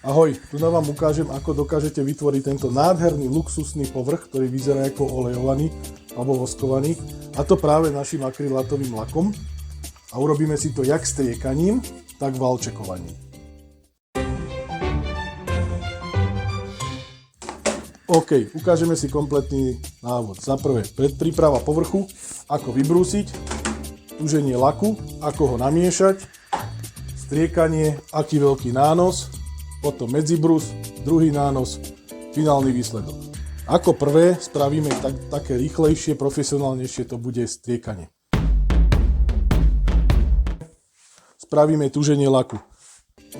Ahoj, tu vám ukážem, ako dokážete vytvoriť tento nádherný luxusný povrch, ktorý vyzerá ako olejovaný alebo voskovaný, a to práve našim akrylátovým lakom. A urobíme si to jak striekaním, tak valčekovaním. OK, ukážeme si kompletný návod. Za prvé, predpríprava povrchu, ako vybrúsiť, tuženie laku, ako ho namiešať, striekanie, aký veľký nános, potom medzibrus, druhý nános, finálny výsledok. Ako prvé spravíme také rýchlejšie, profesionálnejšie, to bude striekanie. Spravíme tuženie laku.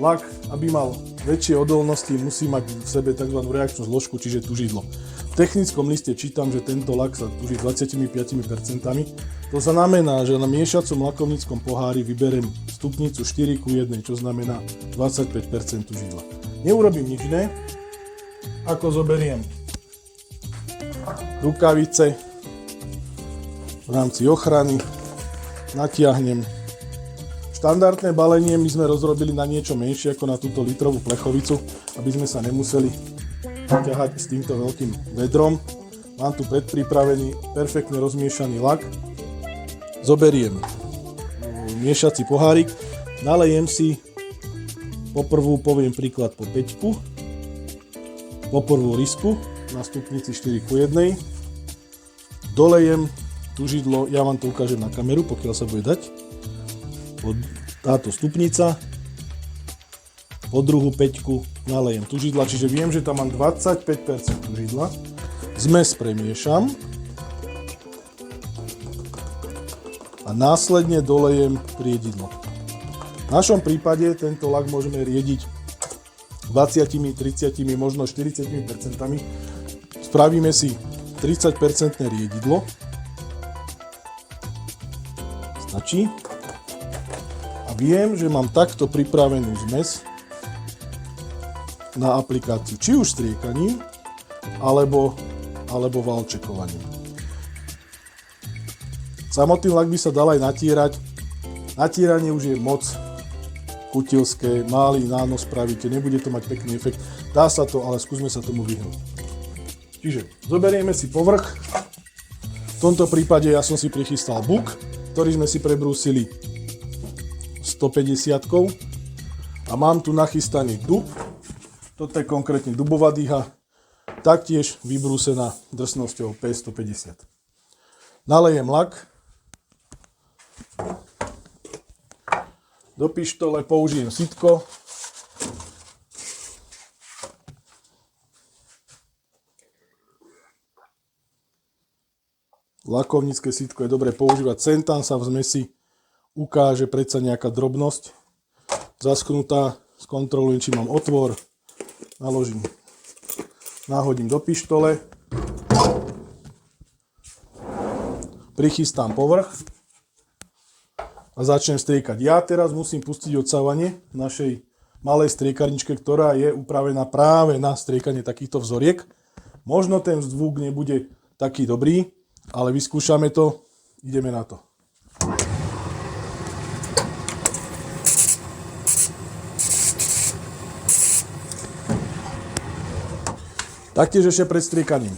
Lak, aby mal väčšie odolnosti, musí mať v sebe tzv. Reakčnú zložku, čiže tužidlo. V technickom liste čítam, že tento lak sa tuží 25%. To znamená, že na miešacom lakovníckom pohári vyberiem stupnicu 4:1, čo znamená 25% tužidla. Neurobím nič iné, ako zoberiem rukavice v rámci ochrany, natiahnem. Štandardné balenie my sme rozrobili na niečo menšie ako na túto litrovú plechovicu, aby sme sa nemuseli ťahať s týmto veľkým vedrom. Mám tu predpripravený, perfektne rozmiešaný lak. Zoberiem miešací pohárik, nalejem si poprvú, poviem príklad, po 5, poprvú risku na stupnici 4:1, dolejem tužidlo, ja vám to ukážem na kameru, pokiaľ sa bude dať, táto stupnica, po druhú 5 nalejem tužidla, čiže viem, že tam mám 25% tužidla, zmes premiešam a následne dolejem riedidlo. V našom prípade tento lak môžeme riediť 20, 30, možno 40%. Spravíme si 30% riedidlo. Stačí. A viem, že mám takto pripravenú zmes na aplikáciu, či už striekaním, alebo valčekovaním. Samotný lak by sa dal aj natierať. Natieranie už je moc kutilské, malý nános spravíte, nebude to mať pekný efekt. Dá sa to, ale skúsme sa tomu vyhnúť. Čiže zoberieme si povrch. V tomto prípade ja som si prichystal buk, ktorý sme si prebrúsili 150-kou a mám tu nachystaný dub. Toto je konkrétne dubová dýha, taktiež vybrúsená drsnosťou P150. Nalejem lak. Do pištole použijem sitko. Lakovnícke sitko je dobre používať. Sem tam sa v zmesi ukáže predsa nejaká drobnosť zaschnutá. Skontrolujem, či mám otvor. Naložím. Nahodím do pištole. Prichystám povrch. A začnem striekať. Ja teraz musím pustiť odsávanie v našej malej striekarničke, ktorá je upravená práve na striekanie takýchto vzoriek. Možno ten zvuk nebude taký dobrý, ale vyskúšame to. Ideme na to. Taktiež ešte pred striekaním.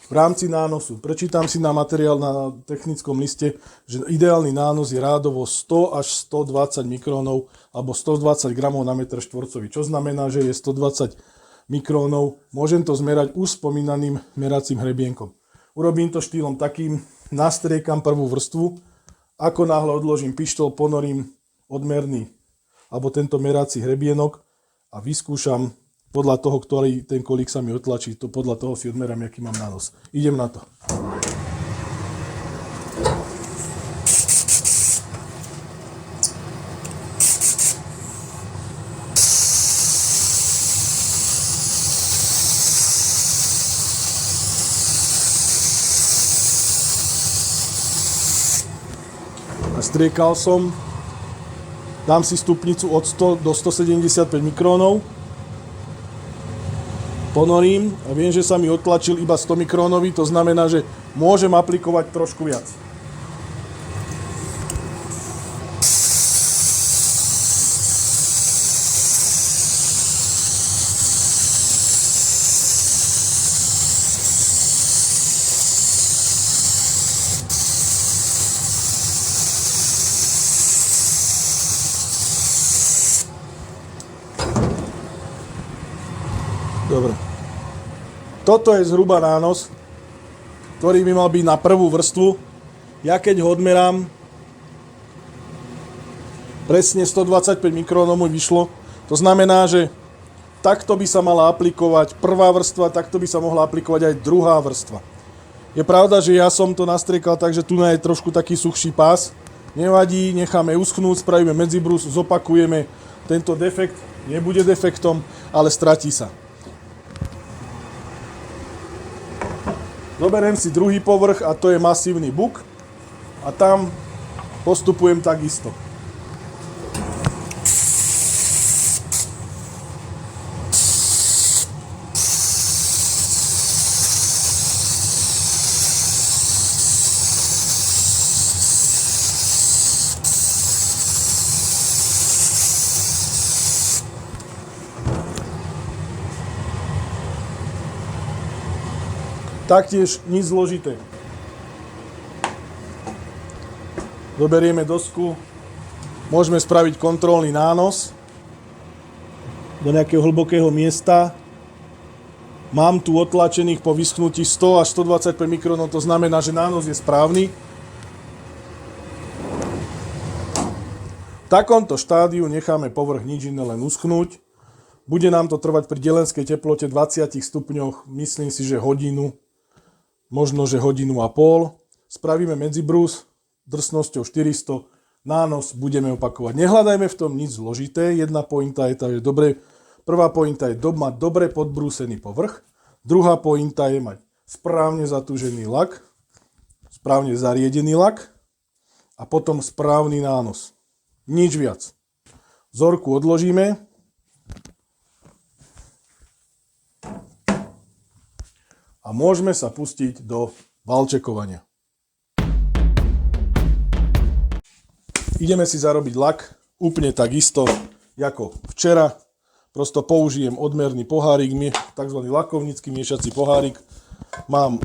V rámci nánosu. Prečítam si na materiál na technickom liste, že ideálny nános je rádovo 100 až 120 mikrónov alebo 120 gramov na metr štvorcový. Čo znamená, že je 120 mikrónov. Môžem to zmerať už spomínaným meracím hrebienkom. Urobím to štýlom takým, nastriekam prvú vrstvu, ako náhle odložím pištol, ponorím odmerný alebo tento merací hrebienok a vyskúšam podľa toho, ktorý ten kolík sa mi otlačí, to podľa toho si odmerám, aký mám nános. Idem na to. Nastriekal som. Dám si stupnicu od 100 do 175 mikrónov. Ponorím a viem, že sa mi odtlačil iba 100 mikrónový, to znamená, že môžem aplikovať trošku viac. Dobre. Toto je zhruba nános, ktorý by mal byť na prvú vrstvu. Ja keď ho odmerám, presne 125 mikrónov mi vyšlo. To znamená, že takto by sa mala aplikovať prvá vrstva, takto by sa mohla aplikovať aj druhá vrstva. Je pravda, že ja som to nastriekal tak, že tu je trošku taký suchší pás. Nevadí, necháme uschnúť, spravíme medzibrus, zopakujeme. Tento defekt nebude defektom, ale stratí sa. Zoberiem si druhý povrch a to je masívny buk. A tam postupujem takisto. Taktiež nič zložité. Zoberieme dosku, môžeme spraviť kontrolný nános do nejakého hlbokého miesta. Mám tu otlačených po vyschnutí 100 až 125 mikrónov, to znamená, že nános je správny. V takomto štádiu necháme povrch nič iné, len uschnúť. Bude nám to trvať pri delenskej teplote 20 stupňoch, myslím si, že hodinu. Možno, že hodinu a pol. Spravíme medzibrus drsnosťou 400. Nános budeme opakovať. Nehľadajme v tom nič zložité. Jedna pointa je tá, že dobre. Prvá pointa je mať dobre podbrúsený povrch. Druhá pointa je mať správne zatúžený lak. Správne zariedený lak. A potom správny nános. Nič viac. Vzorku odložíme. A môžeme sa pustiť do valčekovania. Ideme si zarobiť lak úplne takisto, ako včera. Prosto použijem odmerný pohárik, tzv. Lakovnícky miešací pohárik. Mám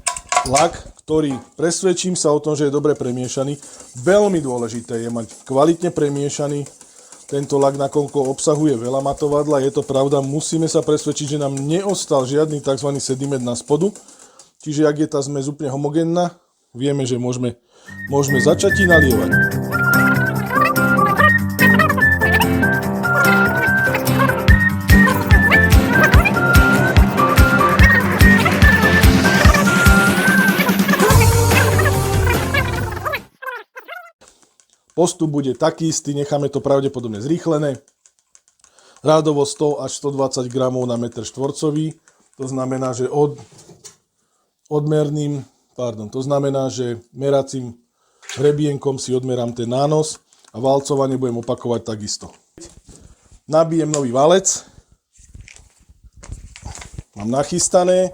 lak, ktorý presvedčím sa o tom, že je dobre premiešaný. Veľmi dôležité je mať kvalitne premiešaný tento lak, nakoľko obsahuje veľa matovadla. Je to pravda, musíme sa presvedčiť, že nám neostal žiadny tzv. Sediment na spodu. Čiže ak je tá zmes úplne homogénna, vieme, že môžeme začať nalievať. Postup bude taký istý, necháme to pravdepodobne zrýchlené. Rádovo 100 až 120 gramov na metr štvorcový. To znamená, že to znamená, že meracím hrebienkom si odmerám ten nános a valcovanie budem opakovať takisto. Nabijem nový valec. Mám nachystané.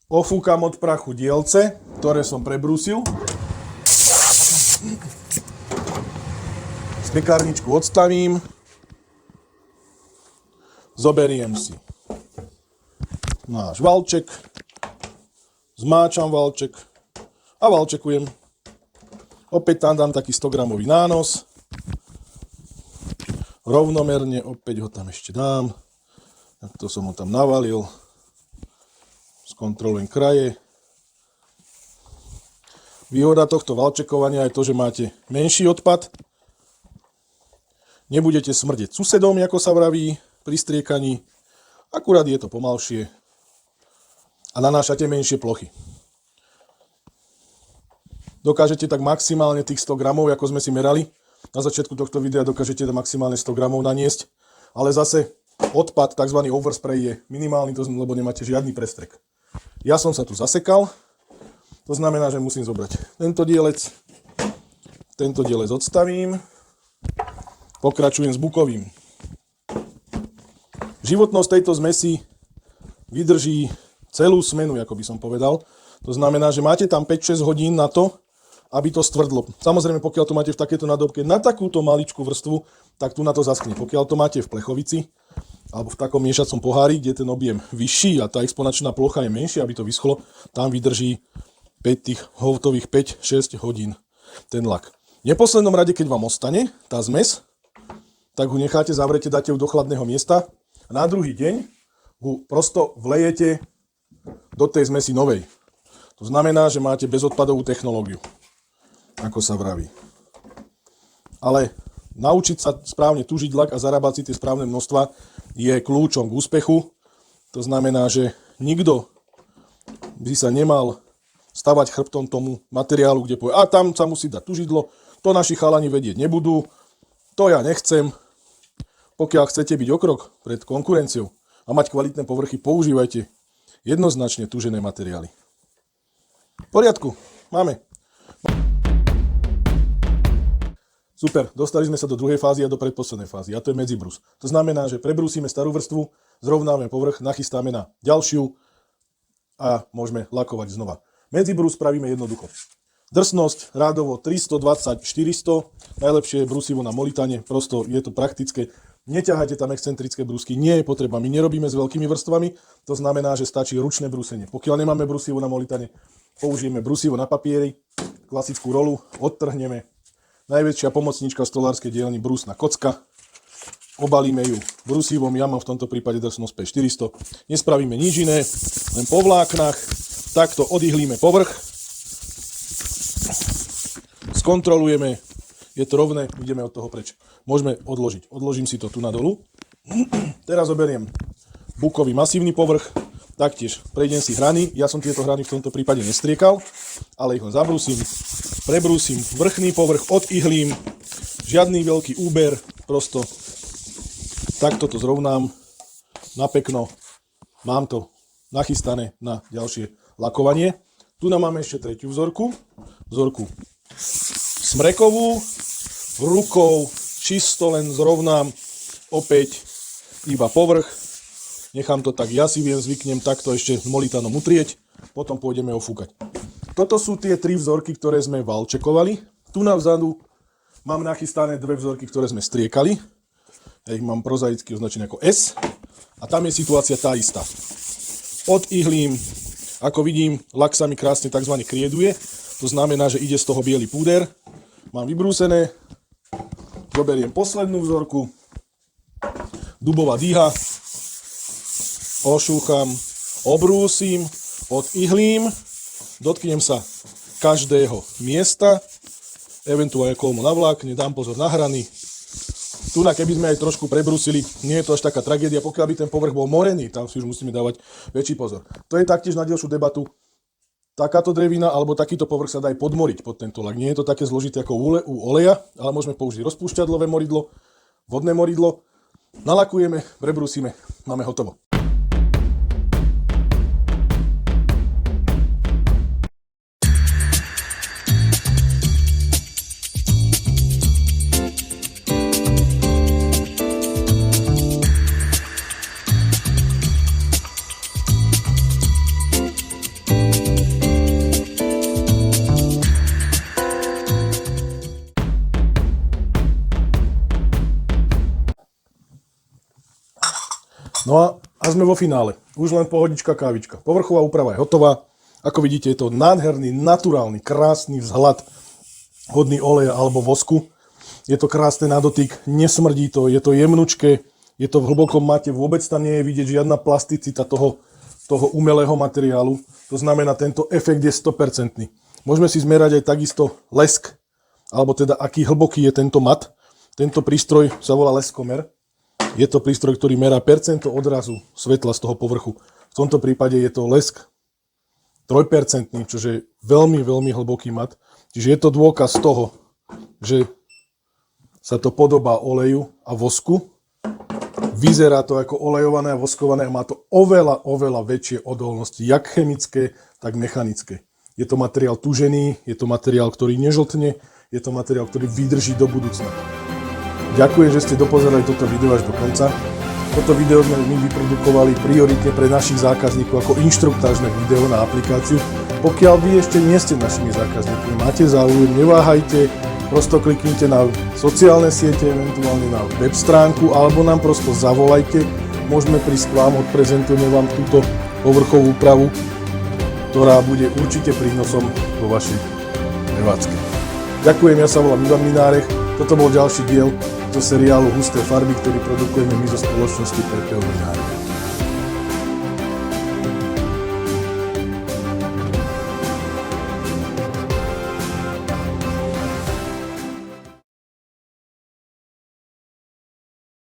Ofúkam od prachu dielce, ktoré som prebrúsil. Pekárničku odstavím. Zoberiem si náš valček. Zmáčam valček a valčekujem. Opäť tam dám taký 100 gramový nános. Rovnomerne, opäť ho tam ešte dám. Takto som ho tam navalil. Skontrolujem kraje. Výhoda tohto valčekovania je to, že máte menší odpad. Nebudete smrdeť susedom, ako sa vraví pri striekaní. Akurát je to pomalšie a nanášate menšie plochy. Dokážete tak maximálne tých 100 gramov, ako sme si merali. Na začiatku tohto videa dokážete maximálne 100 gramov naniesť, ale zase odpad, tzv. Overspray je minimálny, lebo nemáte žiadny prestrek. Ja som sa tu zasekal, to znamená, že musím zobrať tento dielec odstavím. Pokračujem s bukovým. Životnosť tejto zmesi vydrží celú smenu, ako by som povedal. To znamená, že máte tam 5-6 hodín na to, aby to stvrdlo. Samozrejme, pokiaľ to máte v takejto nádobke na takúto maličkú vrstvu, tak tu na to zaschne. Pokiaľ to máte v plechovici alebo v takom miešacom pohári, kde ten objem vyšší a tá exponačná plocha je menšia, aby to vyschlo, tam vydrží tých hotových 5-6 hodín ten lak. V neposlednom rade, keď vám ostane tá zmes, tak ho necháte, zavrete, dáte ju do chladného miesta a na druhý deň v prosto vlejete do tej zmesi novej. To znamená, že máte bezodpadovú technológiu, ako sa vraví. Ale naučiť sa správne tužiť lak a zarábať si tie správne množstva je kľúčom k úspechu. To znamená, že nikto by sa nemal stavať chrbtom tomu materiálu, kde povie, a tam sa musí dať tužidlo, to naši chalani vedieť nebudú, to ja nechcem. Pokiaľ chcete byť o krok pred konkurenciou a mať kvalitné povrchy, používajte jednoznačne tužené materiály. V poriadku, máme. Super, dostali sme sa do druhej fázy a do predposlednej fázy, a to je medzibrus. To znamená, že prebrúsime starú vrstvu, zrovnáme povrch, nachystáme na ďalšiu a môžeme lakovať znova. Medzibrus spravíme jednoducho. Drsnosť rádovo 320-400, najlepšie je brusivo na molitane, prosto je to praktické. Neťahajte tam excentrické brúsky, nie je potreba, my nerobíme s veľkými vrstvami, to znamená, že stačí ručné brúsenie. Pokiaľ nemáme brusivo na molitane, použijeme brusivo na papieri, klasickú rolu, odtrhneme. Najväčšia pomocníčka v stolárskej dielni brúsna kocka. Obalíme ju brusivom, ja mám v tomto prípade drsnosť P400. Nespravíme nič iné, len po vláknach. Takto odihlíme povrch. Skontrolujeme, je to rovné, ideme od toho preč. Môžeme odložiť. Odložím si to tu na dolu. Teraz oberiem bukový masívny povrch. Taktiež prejdem si hrany. Ja som tieto hrany v tomto prípade nestriekal, ale ich len zabrúsim. Prebrúsim vrchný povrch, odihlím, žiadny veľký úber, prosto takto to zrovnám na pekno. Mám to nachystané na ďalšie lakovanie. Tu nám máme ešte tretiu vzorku smrekovú, rukou čisto len zrovnám opäť iba povrch. Nechám to tak, ja si zvyknem takto ešte molitanom utrieť, potom pôjdeme ofúkať. Toto sú tie 3 vzorky, ktoré sme valčekovali. Tu na vzadu mám nachystané 2 vzorky, ktoré sme striekali. Ja ich mám prozaicky označené ako S. A tam je situácia tá istá. Odihlím, ako vidím, lak sa mi krásne tzv. Krieduje. To znamená, že ide z toho biely púder. Mám vybrúsené. Zoberiem poslednú vzorku. Dubová dýha. Ošúcham, obrúsim, odihlím. Dotknem sa každého miesta, eventuálne kolmo na vlákne, dám pozor na hrany. Tu keby sme aj trošku prebrúsili, nie je to až taká tragédia, pokiaľ by ten povrch bol morený, tam si už musíme dávať väčší pozor. To je taktiež na ďalšiu debatu. Takáto drevina alebo takýto povrch sa dá aj podmoriť pod tento lak. Nie je to také zložité ako u oleja, ale môžeme použiť rozpúšťadlové moridlo, vodné moridlo. Nalakujeme, prebrúsime, máme hotovo. No a sme vo finále. Už len pohodička, kávička. Povrchová úprava je hotová. Ako vidíte, je to nádherný, naturálny, krásny vzhľad hodný oleja alebo vosku. Je to krásne na dotyk, nesmrdí to, je to jemnučké, je to v hlbokom mate, vôbec tam nie je vidieť žiadna plasticita toho umelého materiálu. To znamená, tento efekt je 100%. Môžeme si zmerať aj takisto lesk, alebo teda aký hlboký je tento mat. Tento prístroj sa volá leskomer. Je to prístroj, ktorý merá percento odrazu svetla z toho povrchu. V tomto prípade je to lesk 3%, čo je veľmi, veľmi hlboký mat. Čiže je to dôkaz toho, že sa to podobá oleju a vosku. Vyzerá to ako olejované a voskované a má to oveľa, oveľa väčšie odolnosti, jak chemické, tak mechanické. Je to materiál tužený, je to materiál, ktorý nežltne, je to materiál, ktorý vydrží do budúcna. Ďakujem, že ste dopozerali toto video až do konca. Toto video sme my vyprodukovali prioritne pre našich zákazníkov ako inštruktážne video na aplikáciu. Pokiaľ vy ešte nie ste našimi zákazníkmi, máte záujem, neváhajte, prosto kliknite na sociálne siete, eventuálne na web stránku, alebo nám prosto zavolajte. Môžeme prísť k vám, odprezentujeme vám túto povrchovú úpravu, ktorá bude určite prínosom vo vašej prevádzke. Ďakujem, ja sa volám Ivan Minárech. Toto bol ďalší diel zo seriálu Husté farby, ktorý produkujeme my zo spoločnosti PPO Minárech.